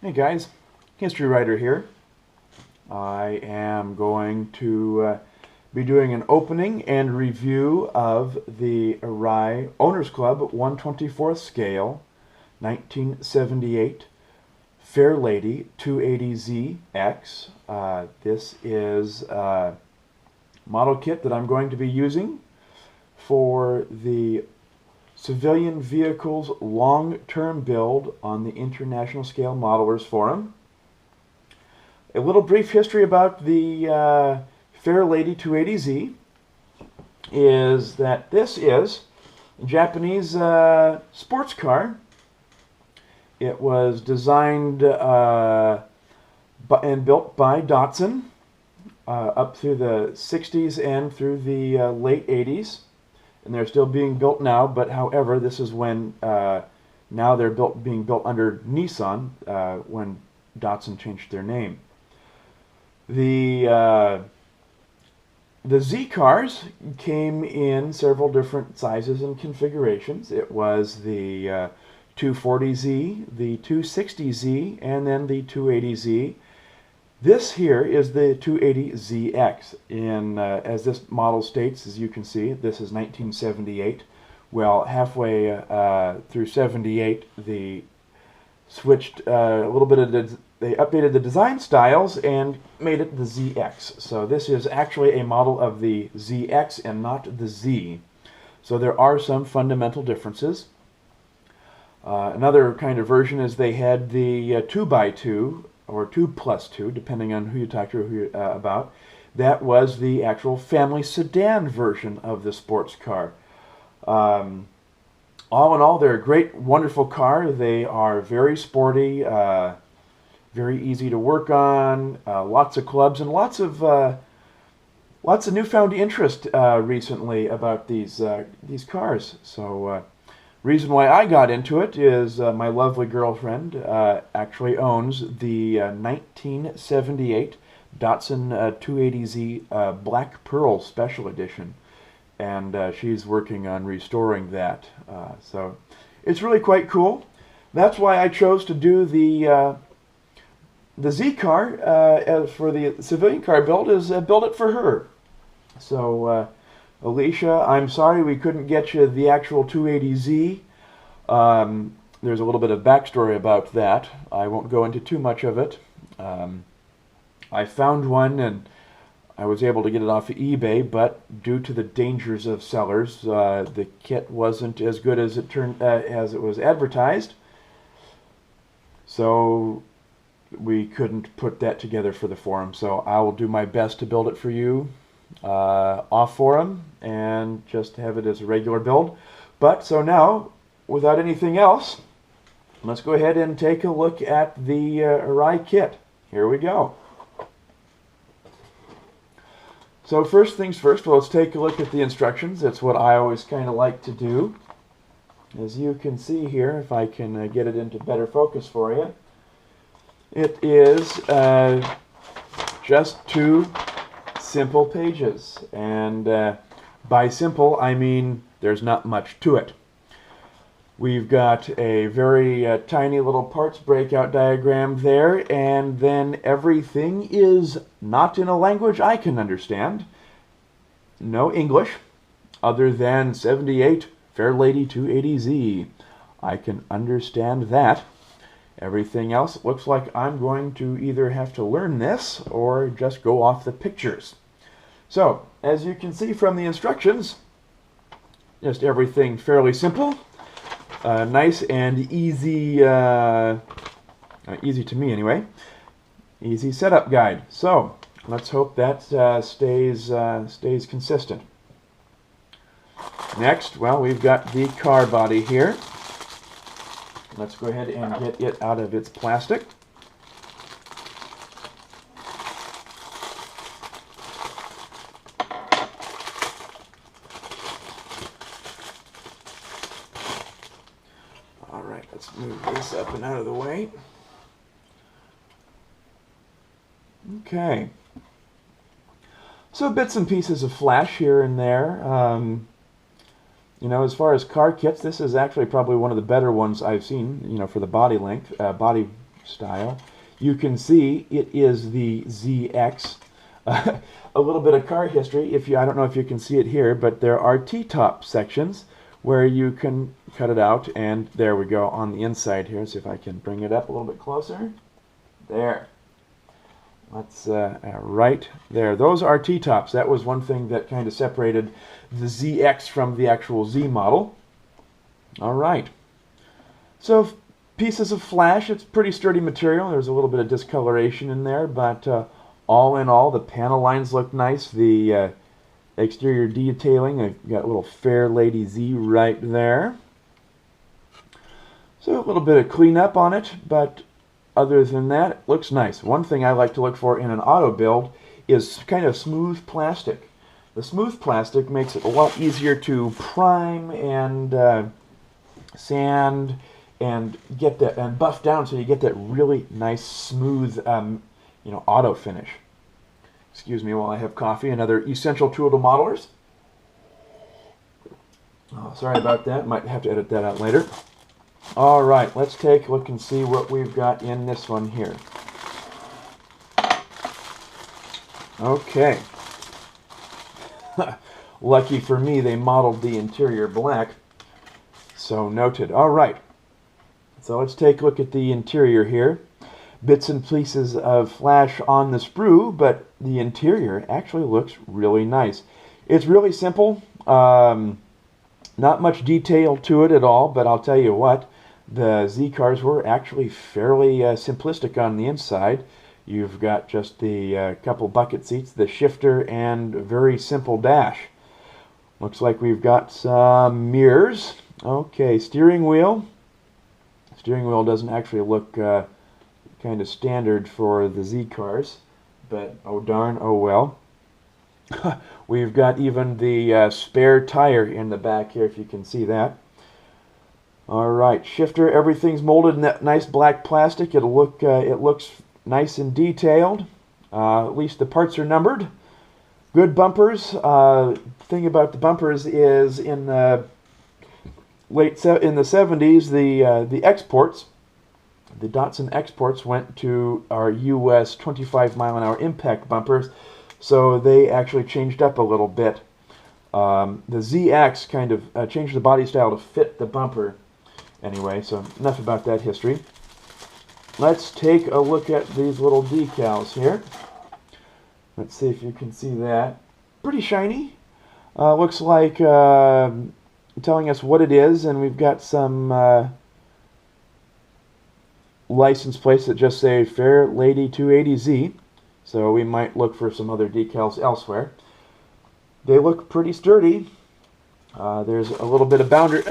Hey guys, History Writer here. I am going to be doing an opening and review of the Arii Owners Club 1/24th scale 1978 Fairlady 280ZX. This is a model kit that I'm going to be using for the Civilian Vehicles Long-Term Build on the International Scale Modelers Forum. A little brief history about the Fairlady 280Z is that this is a Japanese sports car. It was designed and built by Datsun up through the 60s and through the late 80s. And they're still being built now, but however, this is when now they're being built under Nissan when Datsun changed their name. The Z cars came in several different sizes and configurations. It was the 240Z, the 260Z, and then the 280Z. This here is the 280ZX. As this model states, as you can see, this is 1978. Well, halfway through 78, they switched a little bit of they updated the design styles and made it the ZX. So this is actually a model of the ZX and not the Z. So there are some fundamental differences. Another kind of version is they had the 2x2 or 2+2, depending on who you talk to about. That was the actual family sedan version of the sports car. All in all, they're a great, wonderful car. They are very sporty, very easy to work on, lots of clubs, and lots of newfound interest recently about these cars. So reason why I got into it is my lovely girlfriend actually owns the 1978 Datsun 280Z Black Pearl Special Edition, and she's working on restoring that. So it's really quite cool. That's why I chose to do the Z car as for the civilian car build, is build it for her. So Alicia, I'm sorry we couldn't get you the actual 280Z. There's a little bit of backstory about that. I won't go into too much of it. I found one and I was able to get it off of eBay, but due to the dangers of sellers, the kit wasn't as good as as it was advertised. So we couldn't put that together for the forum. So I will do my best to build it for you off forum and just have it as a regular build. But so now, without anything else, let's go ahead and take a look at the Arii kit. Here we go. So first things first, let's take a look at the instructions. That's what I always kind of like to do. As you can see here, if I can get it into better focus for you, it is just two simple pages. And by simple, I mean there's not much to it. We've got a very tiny little parts breakout diagram there, and then everything is not in a language I can understand. No English, other than 78 Fairlady 280Z. I can understand that. Everything else looks like I'm going to either have to learn this or just go off the pictures. So, as you can see from the instructions, just everything fairly simple. Nice and easy, easy to me anyway, easy setup guide. So let's hope that stays consistent. Next, well, we've got the car body here. Let's go ahead and get it out of its plastic. Alright, let's move this up and out of the way. Okay. So bits and pieces of flash here and there. You know, as far as car kits, this is actually probably one of the better ones I've seen, you know, for the body length, body style. You can see it is the ZX. A little bit of car history. I don't know if you can see it here, but there are T-top sections where you can cut it out, and there we go on the inside here. See if I can bring it up a little bit closer. There. Let's right there. Those are T-tops. That was one thing that kind of separated the ZX from the actual Z model. All right. So pieces of flash. It's pretty sturdy material. There's a little bit of discoloration in there, but all in all, the panel lines look nice. The exterior detailing, I've got a little Fairlady Z right there. So a little bit of cleanup on it, but other than that, it looks nice. One thing I like to look for in an auto build is kind of smooth plastic. The smooth plastic makes it a lot easier to prime and sand and get that and buff down, so you get that really nice smooth auto finish. Excuse me while I have coffee. Another essential tool to modelers. Oh, sorry about that. Might have to edit that out later. All right, let's take a look and see what we've got in this one here. Okay. Lucky for me, they modeled the interior black. So noted. All right. So let's take a look at the interior here. Bits and pieces of flash on the sprue, but the interior actually looks really nice. It's really simple. Not much detail to it at all, but I'll tell you what, the Z cars were actually fairly simplistic on the inside. You've got just the couple bucket seats, the shifter, and a very simple dash. Looks like we've got some mirrors. Okay, steering wheel. Steering wheel doesn't actually look kind of standard for the Z cars, but oh darn, oh well. We've got even the spare tire in the back here, if you can see that. All right, shifter, everything's molded in that nice black plastic. It looks nice and detailed. At least the parts are numbered. Good bumpers. Thing about the bumpers is in the in the 70s, the exports, the Datsun exports went to our US 25-mile-an-hour impact bumpers, so they actually changed up a little bit. The ZX kind of changed the body style to fit the bumper. Anyway, so enough about that history. Let's take a look at these little decals here. Let's see if you can see that. Pretty shiny. Looks like telling us what it is, and we've got some license plates that just say Fairlady 280Z, so we might look for some other decals elsewhere. They look pretty sturdy. There's a little bit of boundary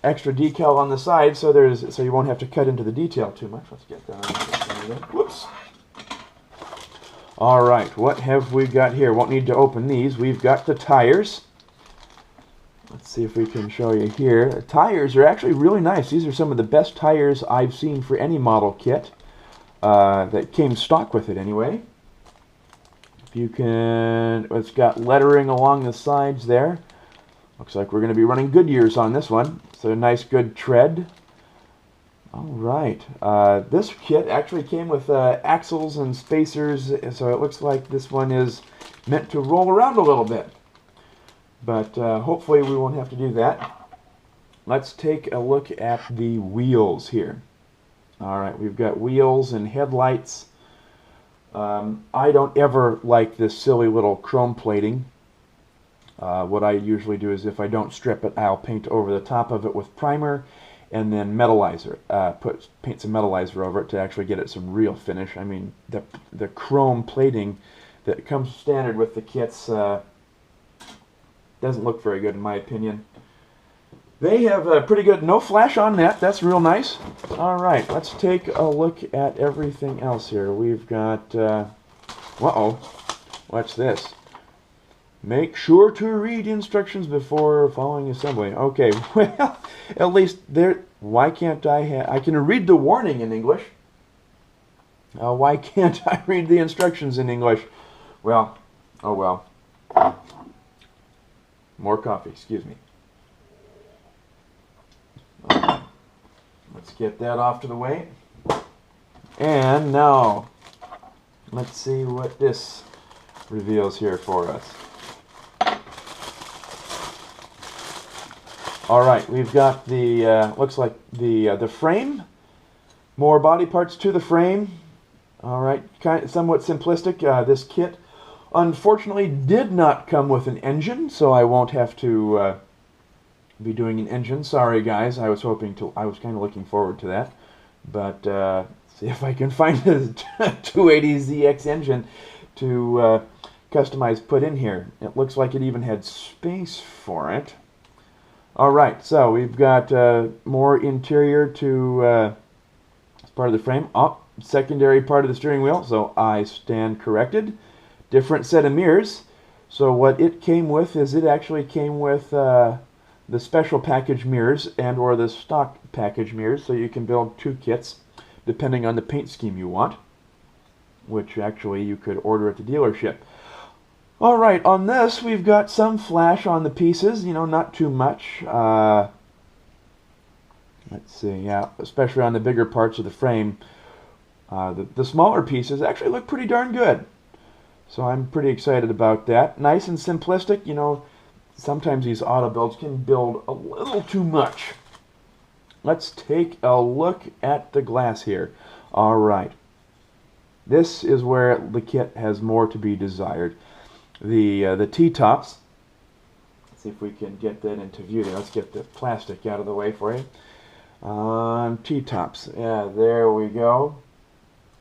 extra decal on the side, so you won't have to cut into the detail too much. Let's get that on. Whoops. All right, what have we got here? Won't need to open these. We've got the tires. Let's see if we can show you here. The tires are actually really nice. These are some of the best tires I've seen for any model kit that came stock with it anyway. If you can, it's got lettering along the sides there. Looks like we're going to be running Goodyears on this one. So a nice good tread. All right. This kit actually came with axles and spacers, so it looks like this one is meant to roll around a little bit. But hopefully we won't have to do that. Let's take a look at the wheels here. All right, we've got wheels and headlights. I don't ever like this silly little chrome plating. What I usually do is if I don't strip it, I'll paint over the top of it with primer and then metallizer. Paint some metallizer over it to actually get it some real finish. I mean, the chrome plating that comes standard with the kits doesn't look very good in my opinion. They have a pretty good no flash on that. That's real nice. All right, let's take a look at everything else here. We've got, uh-oh, what's this? Make sure to read instructions before following assembly. Okay, well, at least there, why can't I can read the warning in English. Why can't I read the instructions in English? Well, oh well. More coffee, excuse me. Let's Let's get that off to the way. And now, let's see what this reveals here for us. Alright, we've got the, looks like the frame. More body parts to the frame. Alright, somewhat simplistic. This kit unfortunately did not come with an engine, so I won't have to be doing an engine. Sorry guys, I was kind of looking forward to that. But see if I can find a 280ZX engine to customize, put in here. It looks like it even had space for it. Alright, so we've got more interior to as part of the frame. Oh, secondary part of the steering wheel, so I stand corrected. Different set of mirrors. So what it came with is it actually came with the special package mirrors and or the stock package mirrors, so you can build two kits depending on the paint scheme you want, which actually you could order at the dealership. Alright, on this we've got some flash on the pieces, you know, not too much. Let's see, yeah, especially on the bigger parts of the frame. The smaller pieces actually look pretty darn good. So I'm pretty excited about that. Nice and simplistic, you know, sometimes these auto builds can build a little too much. Let's take a look at the glass here. Alright, this is where the kit has more to be desired. The T-tops, let's see if we can get that into view there. Let's get the plastic out of the way for you. T-tops, yeah, there we go.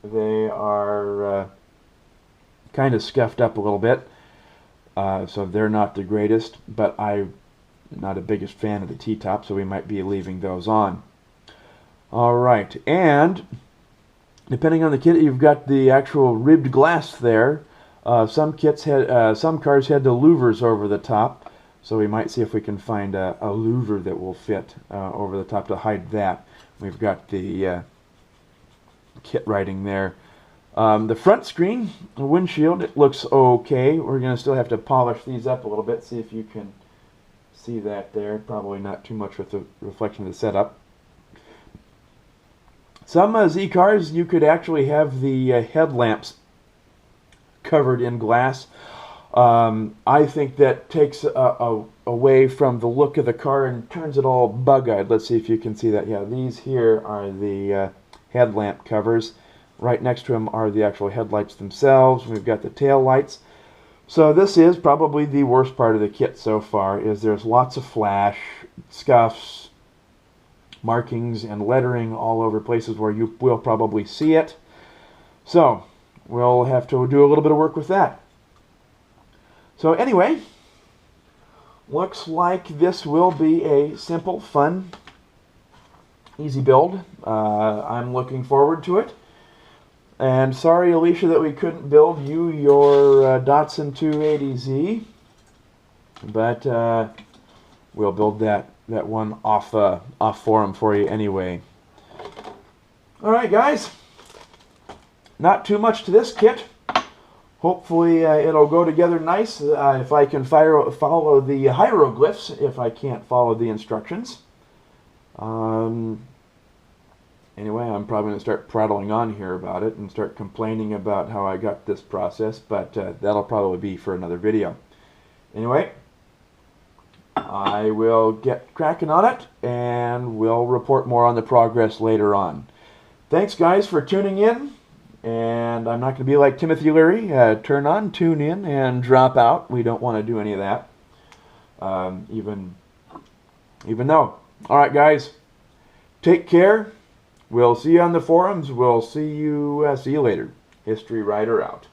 They are kind of scuffed up a little bit, so they're not the greatest, but I'm not a biggest fan of the T-top, so we might be leaving those on. Alright, and depending on the kit, you've got the actual ribbed glass there. Some kits had, some cars had the louvers over the top, so we might see if we can find a louver that will fit over the top to hide that. We've got the kit writing there. The front screen, the windshield, it looks okay. We're going to still have to polish these up a little bit, see if you can see that there. Probably not too much with the reflection of the setup. Some Z cars, you could actually have the headlamps covered in glass. I think that takes away from the look of the car and turns it all bug-eyed. Let's see if you can see that. Yeah, these here are the headlamp covers. Right next to them are the actual headlights themselves. We've got the tail lights. So this is probably the worst part of the kit so far, is there's lots of flash, scuffs, markings, and lettering all over places where you will probably see it. So we'll have to do a little bit of work with that. So anyway, looks like this will be a simple, fun, easy build. I'm looking forward to it. And sorry, Alicia, that we couldn't build you your Datsun 280Z, but we'll build that one off forum for you anyway. All right, guys. Not too much to this kit. Hopefully it'll go together nice if I can follow the hieroglyphs, if I can't follow the instructions. Anyway, I'm probably going to start prattling on here about it and start complaining about how I got this process, but that'll probably be for another video. Anyway, I will get cracking on it, and we'll report more on the progress later on. Thanks, guys, for tuning in, and I'm not going to be like Timothy Leary, turn on, tune in, and drop out. We don't want to do any of that, even though. All right, guys, take care. We'll see you on the forums. We'll see you later. History Rider out.